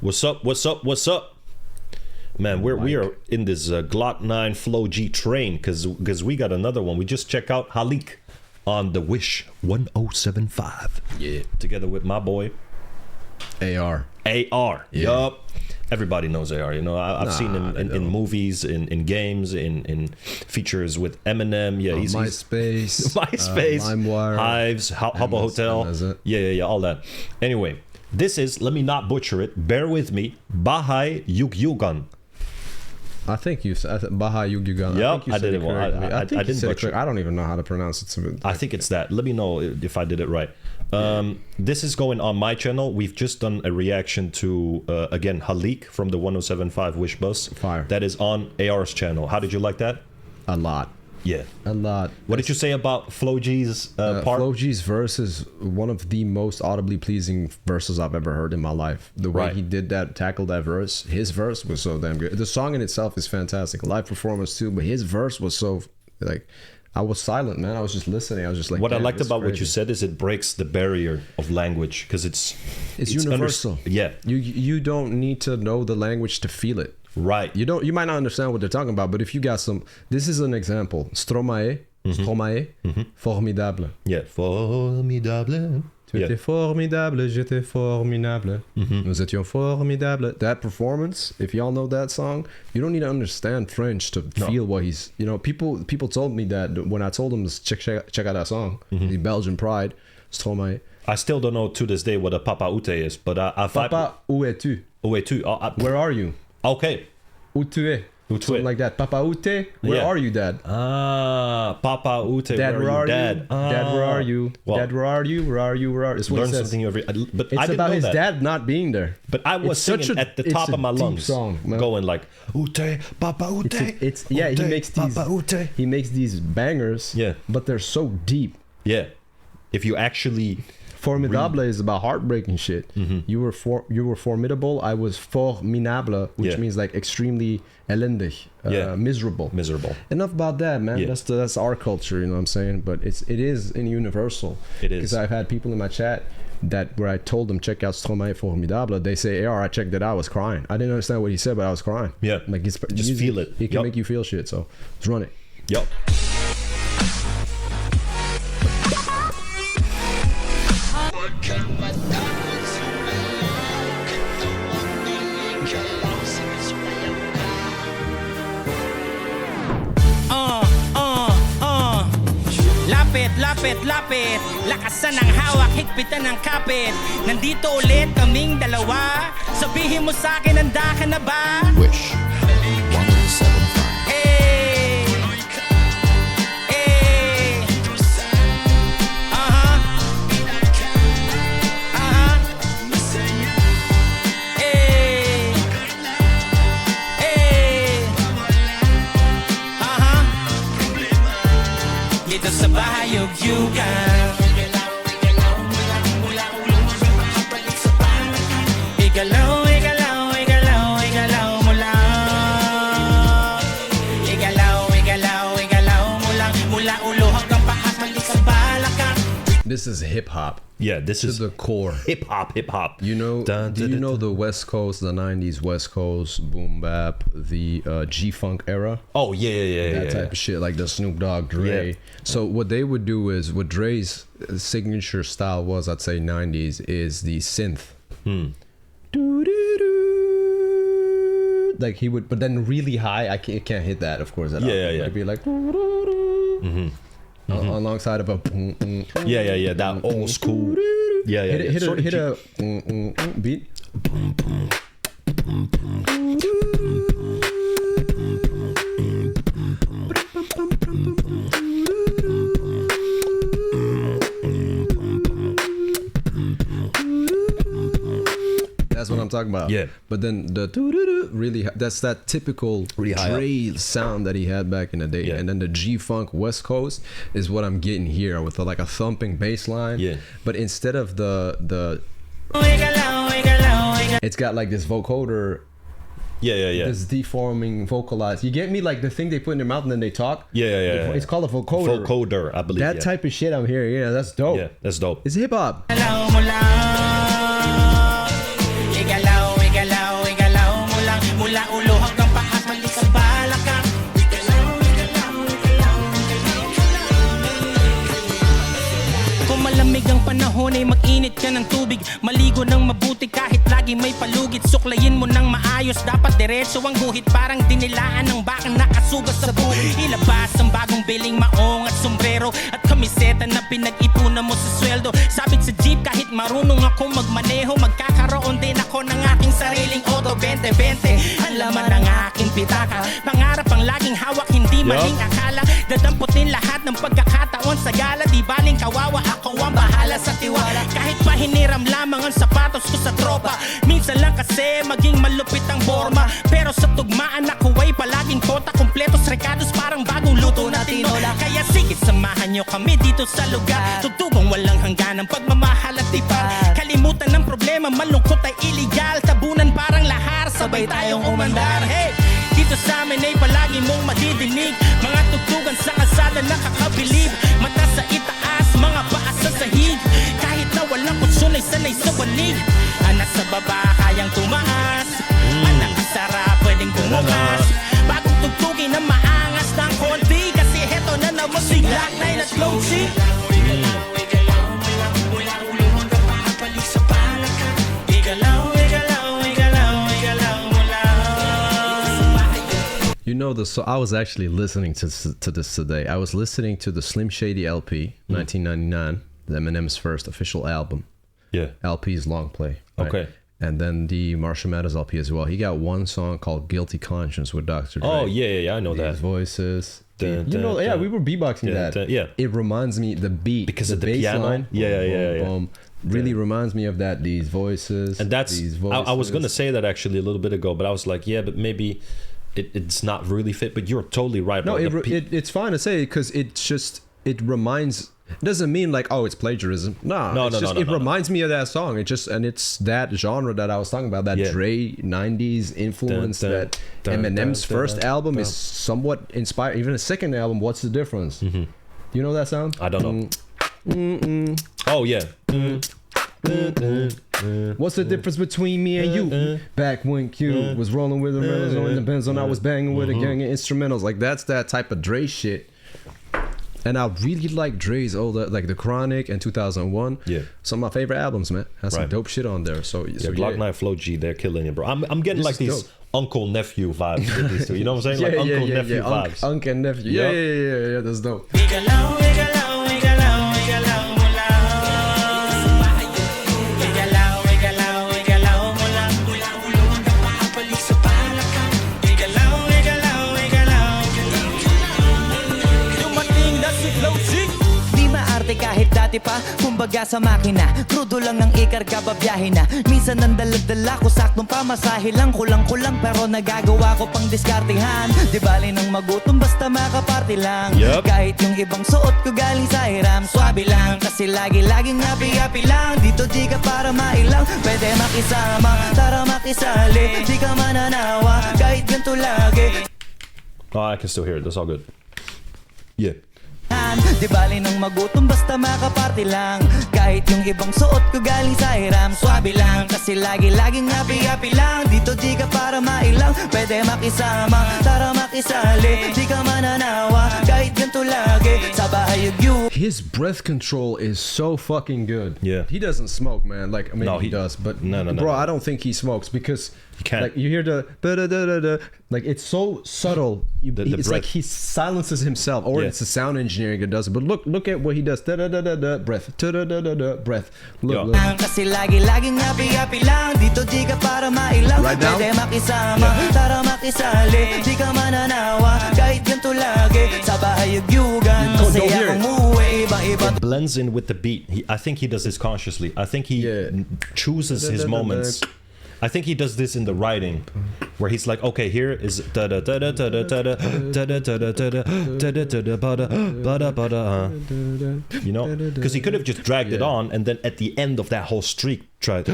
What's up? What's up? What's up? Man, we are in this Gloc-9 Flow G train because we got another one. We just checked out Halik on the Wish 1075. Yeah. Together with my boy AR. AR. Yeah. Yup. Everybody knows AR. You know, I've seen him in movies, in games, in features with Eminem. Yeah, he's MySpace. MySpace. LimeWire. Hives. Hubba Hotel. Yeah, all that. Anyway, this is, let me not butcher it. Bear with me. BAHAY YUGYUGAN. I think you said BAHAY YUGYUGAN. Yep, I did it well. I didn't butcher it. I I don't even know how to pronounce it. I think it's that. Let me know if I did it right. This is going on my channel. We've just done a reaction to, again, Halik from the 1075 Wish Bus. Fire. That is on AR's channel. How did you like that? A lot. Yeah. A lot. What did you say about Flow G's part? Flow G's verse is one of the most audibly pleasing verses I've ever heard in my life. The way he did that, tackled that verse, his verse was so damn good. The song in itself is fantastic. Live performance too, but his verse was so, like, I was silent, man. I was just listening. I was just like, what I liked about what you said is it breaks the barrier of language because it's universal. Yeah. You don't need to know the language to feel it. Right. You might not understand what they're talking about, but if you got some, this is an example. Stromae, formidable. Yeah, formidable. Tu étais formidable, j'étais formidable. Nous étions formidables. That performance, if y'all know that song, you don't need to understand French to feel what he's, you know, people told me that when I told them to check out that song, the Belgian Pride, Stromae. I still don't know to this day what a papa ute is, but Papa, où es-tu? Où es-tu? Where are you? Okay. Où tu es? Something like that. Papa ute? Where are you, Dad? Ah, Papa ute. Dad, where are you? Dad, where are you? Well, Dad, where are you? Where are you? Where are you? It's learn something every. But it's I didn't about know his that. dad not being there. But I was singing at the top of my lungs, song, going like ute, Papa ute. He makes these bangers. Yeah. But they're so deep. Yeah. If you actually. Formidable is about heartbreaking shit. You were formidable. I was formidable, which means like extremely elendig, miserable. Enough about that, man. Yeah. That's our culture, you know what I'm saying? But it is in universal. It is. Because I've had people in my chat that where I told them check out Stromae formidable, they say, I checked it out, I was crying. I didn't understand what he said, but I was crying. Yeah. Like just feel it. It can make you feel shit. So let's run it. Yup. Lapit, lakasan ng hawak, higpitan ng kapit. Nandito ulit kaming dalawa. Sabihin mo sa akin, handa ka na ba? Wish 1075. Hey, hey, dito sa Bahay Yugyugan. Igalaw mo lang. Igalaw mo lang. Mula ulo hanggang paa, balik sa balakang. This is hip hop. Yeah, this is the core. Hip hop. You know, do you know the West Coast, the 90s West Coast boom bap, the G-Funk era? Oh, yeah. That type of shit, like the Snoop Dogg, Dre. Yeah. So what they would do is, what Dre's signature style was, I'd say 90s, is the synth. Like he would, but then really high, I can't hit that, of course. Yeah. It'd be like... alongside of a yeah, that old school. Yeah. Hit a beat. That's what I'm talking about. Yeah. But then the really, that's that typical really Dre sound that he had back in the day. Yeah. And then the G-Funk West Coast is what I'm getting here with like a thumping bass line. Yeah. But instead of the it's got like this vocoder. Yeah. This deforming vocalized. You get me? Like the thing they put in their mouth and then they talk. Yeah. It's called a vocoder. Vocoder, I believe. That type of shit I'm hearing. Yeah, that's dope. Yeah, that's dope. It's hip hop. Igalaw mo lang. Init ka ng tubig, maligo ng mabuti kahit lagi may palugit. Suklayin mo ng maayos, dapat diretso ang guhit. Parang dinilaan ng bakang nakasugas sa buhit. Ilabas ang bagong biling maong at sombrero at kamiseta na pinag-ipunan mo sa sweldo. Sabit sa jeep kahit marunong ako magmaneho, magkakaroon din ako ng aking sariling auto 2020. Ang laman ng aking pitaka, pangarap ang laging hawak, hindi maling akala. Dadamputin lahat ng pagkakataon sa gala. Di baling kawawa, ako ang bahala sa tiwala. Kahit pa hiniram lamang ang sapatos ko sa tropa. Minsan lang kasi maging malupit ang forma, pero sa tugmaan ako ay palaging kota. Kompletos recados parang bagong luto na tinola. Kaya sige samahan nyo kami dito sa lugar. Tugtugang walang hanggan ang pagmamahal at tipar. Kalimutan ng problema, malungkot ay iligal. Tabunan parang lahar, sabay tayong umandar. Hey! Dito sa amin ay palagi mong madidinig mga tugtugan sa kalsada nakakabilib. Mata sa itaas, mga paa sa sahig. Kahit na walang kutsyon ay sanay sa banig. Anak sa baba, kayang tumaas. Anak sarap, pwedeng bumukas. Bagong tugtugin na maangas ng konti. Kasi heto na naman si Gloc-9 at Gloc-9. You know, so I was actually listening to this today. I was listening to the Slim Shady LP, 1999, Eminem's first official album. Yeah. LP's long play. Right? Okay. And then the Marshall Mathers LP as well. He got one song called Guilty Conscience with Dr. Dre. Oh, yeah, I know These that. voices. Dun, You know, dun, yeah, dun. we were beatboxing that. Yeah. It reminds me, the beat. Because the of the bass piano? line. Yeah. Really reminds me of that, these voices. And that's, these I was going to say that actually a little bit ago, but I was like, yeah, but maybe it's not really fit. But you're totally right. No, about it's fine to say because it reminds. It doesn't mean like, oh, it's plagiarism. No, it reminds me of that song. And it's that genre that I was talking about, that Dre 90s influence, that Eminem's first album is somewhat inspired. Even his second album, what's the difference? You know that sound? I don't know. Oh, yeah. What's the difference between me and you? Back when Q was rolling with the Reynolds on the Benz, and I was banging with a gang of instrumentals. Like, that's that type of Dre shit. And I really like Dre's older, like The Chronic and 2001. Yeah. Some of my favorite albums, man. Has some Right. dope shit on there. So Gloc-9, Flow G, they're killing it, bro. I'm getting This like is these dope. uncle-nephew vibes with these two. You know what I'm saying? Like uncle-nephew vibes. Uncle and nephew. Yup. Yeah, that's dope. Igalaw, igalaw, igalaw, igalaw mo lang. Igalaw, igalaw, igalaw mo lang. Ulo ang napapalik sa palakang. Igalaw, igalaw, igalaw. Dumating na si Gloc-9. Di maarte kahit dati pa, kumbaga sa makina. Krudo lang ng ikarga, babiyahe na. Minsan ang daladala ko, saktong pamasahe lang. Kulang-kulang pero nagagawa ko pang diskartehan. Di bali nang magutom basta makaparty lang. Yup. Kahit yung ibang suot ko galing sa hiram, swabe lang. Kasi lagi-laging happy-happy lang. Dito di ka para mailang, pwede makisama, tara makisali. Di ka mananawa, kahit ganito lagi. Oh, I can still hear it. That's all good. Yeah. Di bali nang magutom basta makaparty lang. Kahit yung ibang suot ko galing sa hiram, swabe lang. Kasi lagi-laging happy-happy lang. Dito di ka para mailang, pwede makisama, tara makisali. Di ka mananawa, kahit ganito lagi. Sa Bahay Yugyugan. His breath control is so fucking good. Yeah. He doesn't smoke, man. Like, maybe No, he does, but No. bro, I don't think he smokes because He can't. like you hear the da-da-da-da-da, like it's so subtle. The It's like breath. he silences himself, or Yeah. it's the sound engineering that does it. But look at what he does. Da-da-da-da-da, breath. Da-da-da-da-da, breath. Look. Kasi lagi-laging happy-happy lang. Dito di ka para mailang, Right now? pwede makisama, tara makisali. Di ka mananawa, kahit ganito lagi. Sa Bahay Yugyugan, Don't masaya hear it. kang muwi. Iba-iba Blends in with the beat. I think he does this consciously. I think he chooses his moments. I think he does this in the writing, where he's like, okay, here is da da da da da da da da da da da da da da da da. You know, because he could have just dragged it on, and then at the end of that whole streak, tried.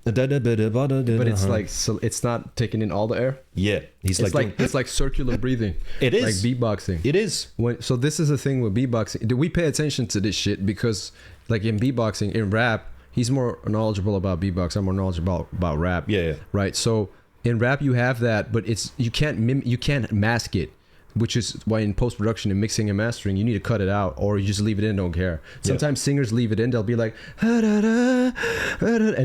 But But it's like, so it's not taking in all the air. yeah, he's It's like, it's like circular breathing. It is. like beatboxing. it is. So this is the thing with beatboxing. Do we pay attention to this shit? Because like in beatboxing, in rap, he's more knowledgeable about beatbox. I'm more knowledgeable about rap. Yeah. Right. So in rap, you have that, but you can't mask it. which is why in post-production and mixing and mastering you need to cut it out, or you just leave it in, don't care. Sometimes singers leave it in, they'll be like and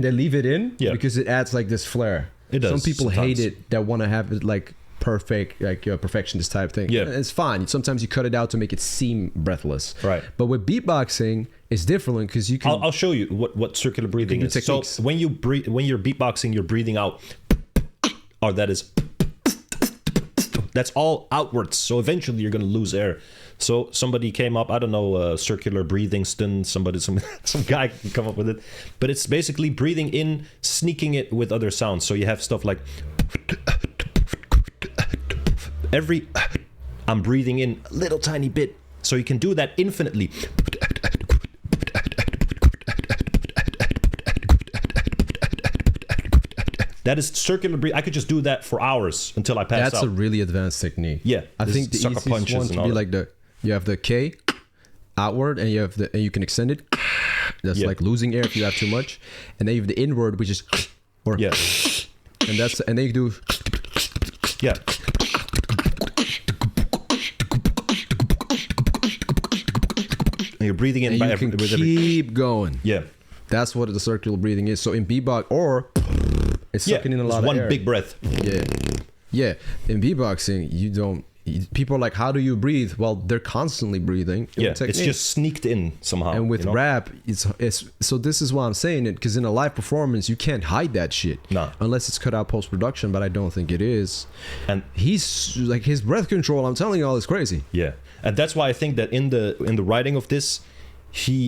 they leave it in because it adds like this flair. It does. Some people sometimes. hate it that want to have it like perfect, like perfectionist type thing. It's fine. Sometimes you cut it out to make it seem breathless, right? But with beatboxing it's different because you can I'll show you what circular breathing is. Techniques. So when you breathe, when you're beatboxing, you're breathing out, or that's all outwards. So eventually you're going to lose air. So somebody came up, I don't know, circular breathing stint, some guy can come up with it. But it's basically breathing in, sneaking it with other sounds. So you have stuff like I'm breathing in a little tiny bit. So you can do that infinitely. That is circular breathing. I could just do that for hours until I pass out. That's a really advanced technique. Yeah, I think the easiest one to be like you have the K outward, and you can extend it. That's like losing air if you have too much, and then you have the inward, which is and then you do and you're breathing in. And you can keep going. Yeah, that's what the circular breathing is. So in beatbox, or it's sucking in a lot of air. One big breath. Yeah. In beatboxing, people are like, how do you breathe? Well, they're constantly breathing. It's just sneaked in somehow. And with rap, it's so this is why I'm saying it, because in a live performance, you can't hide that shit. No. Unless it's cut out post-production, but I don't think it is. And he's like, his breath control, I'm telling you all, is crazy. Yeah. And that's why I think that in the writing of this,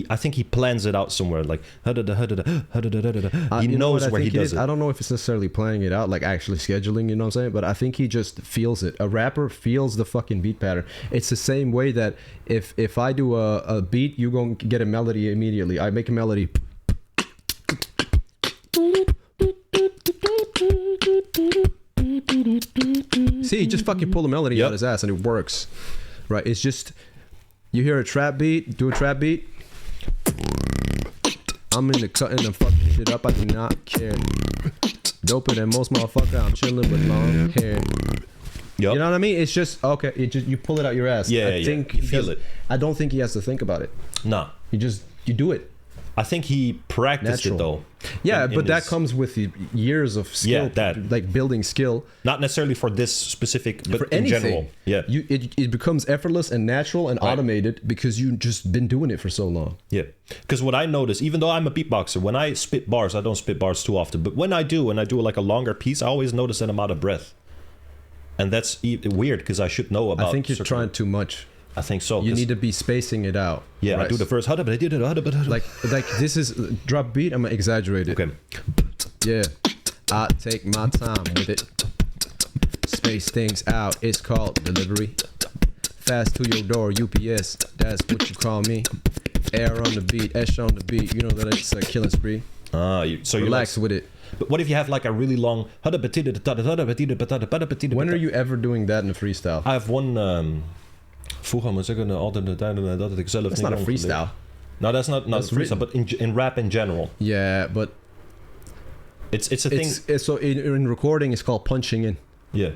I think he plans it out somewhere, like he knows where he does it. I don't know if it's necessarily planning it out, like actually scheduling, you know what I'm saying? But I think he just feels it. A rapper feels the fucking beat pattern. It's the same way that if I do a beat, you're going to get a melody immediately. I make a melody. See, he just fucking pull the melody out his ass and it works. Right? It's just, you hear a trap beat, do a trap beat. I'm in the cutting and fucking shit up. I do not care. Doper than most motherfucker. I'm chilling with long hair. You know what I mean? It's just okay. You pull it out your ass. I think you feel it. I don't think he has to think about it. No, you do it. I think he practiced it though. Yeah, but that comes with years of skill. Yeah, like building skill. Not necessarily for this specific, but for in general. Yeah, it becomes effortless and natural and automated because you've just been doing it for so long. Yeah, because what I notice, even though I'm a beatboxer, when I spit bars, I don't spit bars too often. But when I do like a longer piece, I always notice that I'm out of breath, and that's weird because I should know about. I think you're trying too much. I think so. You need to be spacing it out. Yeah, right? I do the first. Like this is drop beat. I'm gonna exaggerate it. Okay. Yeah, I take my time with it. Space things out. It's called delivery. Fast to your door, UPS. That's what you call me. Air on the beat, Esh on the beat. You know that it's a killing spree. So relax with it. But what if you have like a really long? When are you ever doing that in a freestyle? I have one. Vroeger moet zeggen altijd de tijden dat ik zelf. That's not a freestyle. No, that's not freestyle, but in rap in general. Yeah, but it's a thing. So in recording, it's called punching in. Yeah.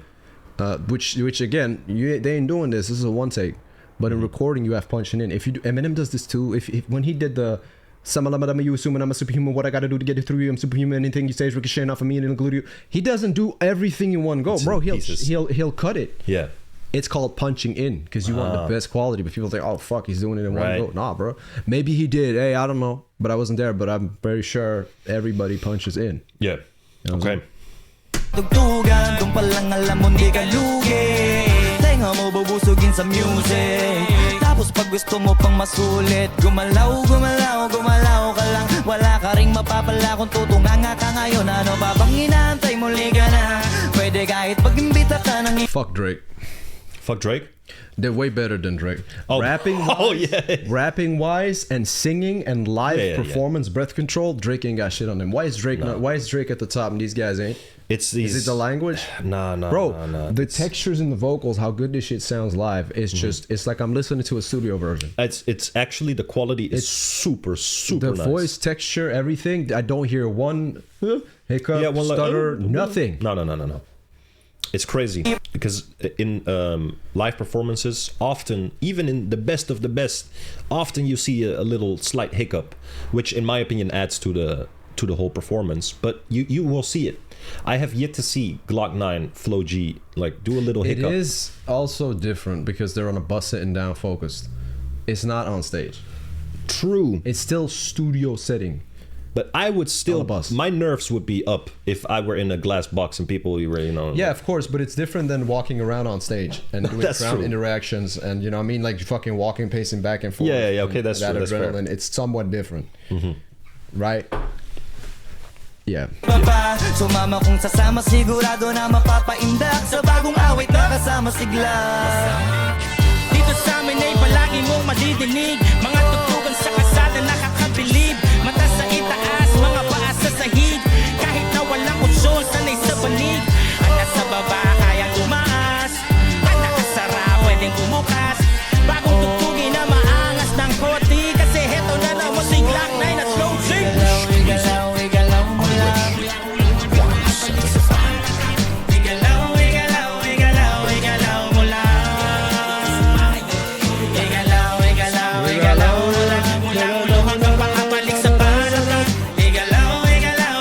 Which again, they ain't doing this. This is a one take. But in recording, you have punching in. If you do, Eminem does this too. If when he did the you assuming I'm a superhuman, what I gotta do to get it through you, I'm superhuman, anything you say is ricocheting off of me and include you. He doesn't do everything in one go, bro. He'll cut it. Yeah. It's called punching in because you want the best quality, but people think, oh fuck, he's doing it in one go. Nah, bro. Maybe he did. Hey, I don't know, but I wasn't there. But I'm very sure everybody punches in. Yeah. You know okay. Tugtugan, kung palang alam mo di ka lugi. Tenga mo bubusugin sa music. Tapos pag gusto mo pang masulit, gumalaw ka lang. Wala ka ring mapapala kung tutunganga ka ngayon. Ano ba bang inaantay mo, liga na? Pwede kahit pag-imbita ka ng... Fuck Drake. Fuck Drake? They're way better than Drake. Rapping wise and singing and live performance, breath control, Drake ain't got shit on them. Why is Drake at the top and these guys ain't? Is it the language? No. Bro, the textures in the vocals, how good this shit sounds live, it's just, it's like I'm listening to a studio version. It's actually, the quality is super the nice. Voice, texture, everything. I don't hear one hiccup, stutter, nothing. No. It's crazy because in live performances, often, even in the best of the best, often you see a little slight hiccup, which in my opinion adds to the whole performance. But you will see it. I have yet to see Gloc-9 Flow G like do a little hiccup. It is also different because they're on a bus sitting down focused. It's not on stage. True. It's still studio setting. But I would still, my nerves would be up if I were in a glass box and people were, you know. Yeah, of course, but it's different than walking around on stage and doing crowd interactions and, you know what I mean? Like fucking walking, pacing back and forth. Yeah, okay, that's true. That's fair. It's somewhat different. Right? Yeah. Sumama kung sasama sigurado na mapapaindak sa bagong awit na kasama sigla. Dito sa amin ay palagi mong madidinig mga tugtugan sa kasada nakakabilib. Mata sa itaas, mga paa sa sahig. Kahit na walang kutsyon, sanay sa banig. Ang nasa baba, kayang tumaas. Ang nakasara, pwedeng bumukas. Bagong tugtugin na maangas ng koti. Kasi heto na naman si Gloc-9 at Flow G. Igalaw mo lang. Igalaw mo lang. Igalaw mo lang. Mula ulo hanggang makabalik sa panahon. Igalaw mo lang.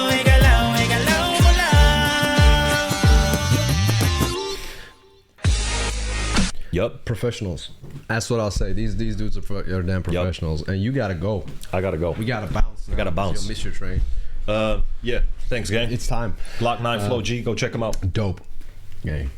Yup. Professionals. That's what I'll say. These dudes are damn professionals. And you gotta go. I gotta go. We gotta bounce. I gotta bounce. You'll miss your train. Yeah. Thanks, gang. It's time. Gloc-9 Flow G. Go check them out. Dope. Gang.